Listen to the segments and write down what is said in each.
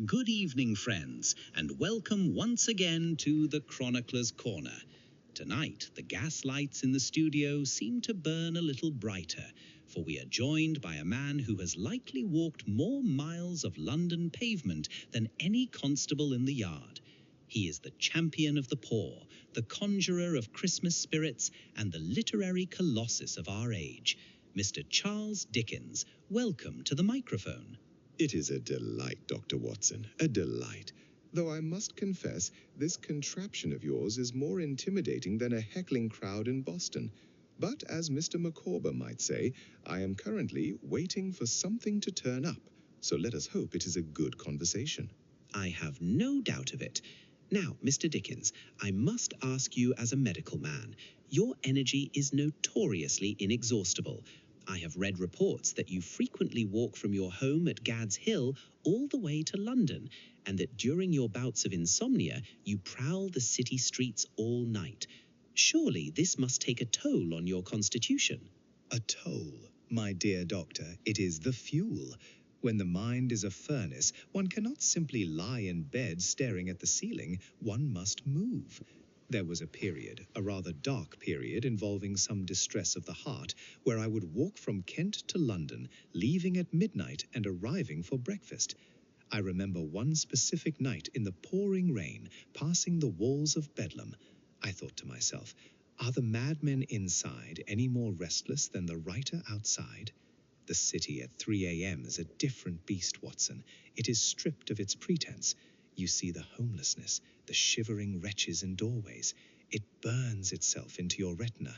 Good evening, friends, and welcome once again to the Chronicler's Corner. Tonight, the gas lights in the studio seem to burn a little brighter, for we are joined by a man who has likely walked more miles of London pavement than any constable in the yard. He is the champion of the poor, the conjurer of Christmas spirits, and the literary colossus of our age. Mr. Charles Dickens, welcome to the microphone. It is a delight, Dr. Watson, a delight. Though I must confess, this contraption of yours is more intimidating than a heckling crowd in Boston. But as Mr. Micawber might say, I am currently waiting for something to turn up. So let us hope it is a good conversation. I have no doubt of it. Now, Mr. Dickens, I must ask you as a medical man, your energy is notoriously inexhaustible. I have read reports that you frequently walk from your home at Gad's Hill all the way to London, and that during your bouts of insomnia, you prowl the city streets all night. Surely this must take a toll on your constitution. A toll, my dear doctor, it is the fuel. When the mind is a furnace, one cannot simply lie in bed staring at the ceiling, one must move. There was a period, a rather dark period, involving some distress of the heart, where I would walk from Kent to London, leaving at midnight and arriving for breakfast. I remember one specific night in the pouring rain, passing the walls of Bedlam. I thought to myself, are the madmen inside any more restless than the writer outside? The city at 3 a.m. is a different beast, Watson. It is stripped of its pretense. You see the homelessness, the shivering wretches in doorways. It burns itself into your retina.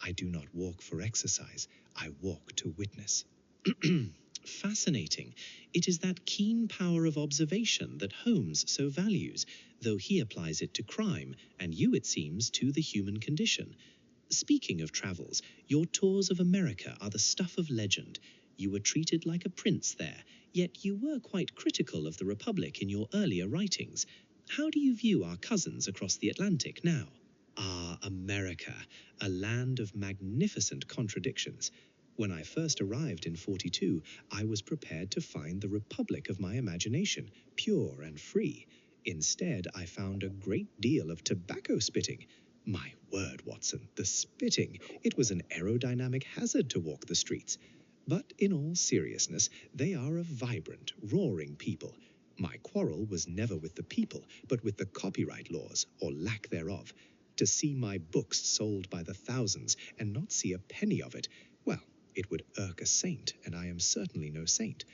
I do not walk for exercise. I walk to witness. Fascinating. It is that keen power of observation that Holmes so values, though he applies it to crime, and you, it seems, to the human condition. Speaking of travels, your tours of America are the stuff of legend. You were treated like a prince there, yet you were quite critical of the Republic in your earlier writings. How do you view our cousins across the Atlantic now? Ah, America, a land of magnificent contradictions. When I first arrived in 42, I was prepared to find the Republic of my imagination, pure and free. Instead, I found a great deal of tobacco spitting. My word, Watson, the spitting! It was an aerodynamic hazard to walk the streets. But in all seriousness, they are a vibrant, roaring people. My quarrel was never with the people, but with the copyright laws, or lack thereof. To see my books sold by the thousands and not see a penny of it, well, it would irk a saint, and I am certainly no saint.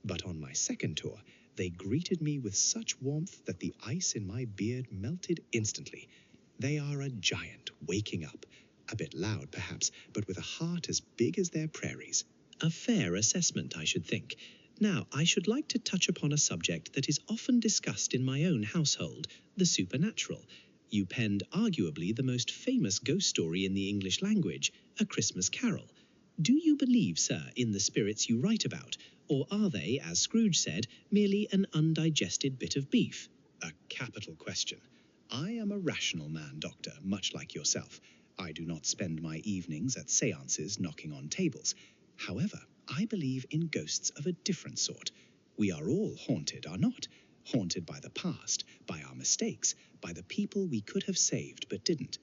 But on my second tour, they greeted me with such warmth that the ice in my beard melted instantly. They are a giant waking up. A bit loud, perhaps, but with a heart as big as their prairies. A fair assessment, I should think. Now, I should like to touch upon a subject that is often discussed in my own household, the supernatural. You penned arguably the most famous ghost story in the English language, A Christmas Carol. Do you believe, sir, in the spirits you write about, or are they, as Scrooge said, merely an undigested bit of beef? A capital question. I am a rational man, Doctor, much like yourself. I do not spend my evenings at seances knocking on tables. However, I believe in ghosts of a different sort. We are all haunted, are not? Haunted by the past, by our mistakes, by the people we could have saved but didn't.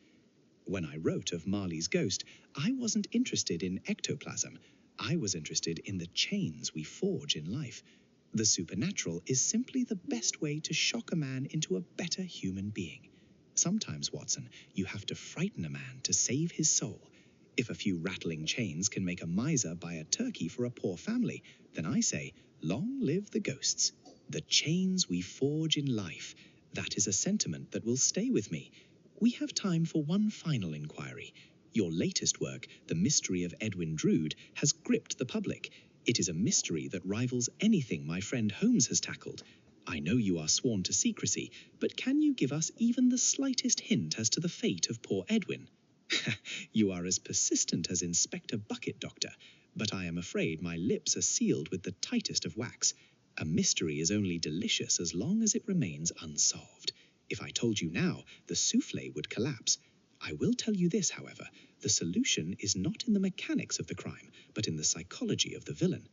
When I wrote of Marley's ghost, I wasn't interested in ectoplasm. I was interested in the chains we forge in life. The supernatural is simply the best way to shock a man into a better human being. Sometimes, Watson, you have to frighten a man to save his soul. If a few rattling chains can make a miser buy a turkey for a poor family, then I say, long live the ghosts. The chains we forge in life. That is a sentiment that will stay with me. We have time for one final inquiry. Your latest work, The Mystery of Edwin Drood, has gripped the public. It is a mystery that rivals anything my friend Holmes has tackled. I know you are sworn to secrecy, but can you give us even the slightest hint as to the fate of poor Edwin? You are as persistent as Inspector Bucket, Doctor, but I am afraid my lips are sealed with the tightest of wax. A mystery is only delicious as long as it remains unsolved. If I told you now, the souffle would collapse. I will tell you this, however, the solution is not in the mechanics of the crime, but in the psychology of the villain.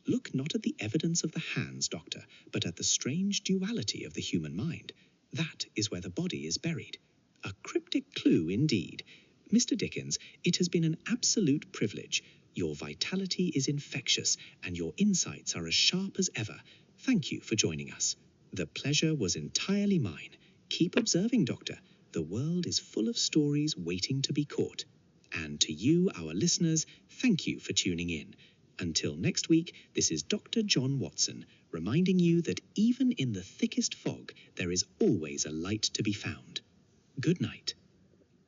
Look not at the evidence of the hands, Doctor, but at the strange duality of the human mind. That is where the body is buried. A cryptic clue indeed. Mr. Dickens, it has been an absolute privilege. Your vitality is infectious, and your insights are as sharp as ever. Thank you for joining us. The pleasure was entirely mine. Keep observing, Doctor. The world is full of stories waiting to be caught. And to you, our listeners, thank you for tuning in. Until next week, this is Dr. John Watson, reminding you that even in the thickest fog, there is always a light to be found. Good night.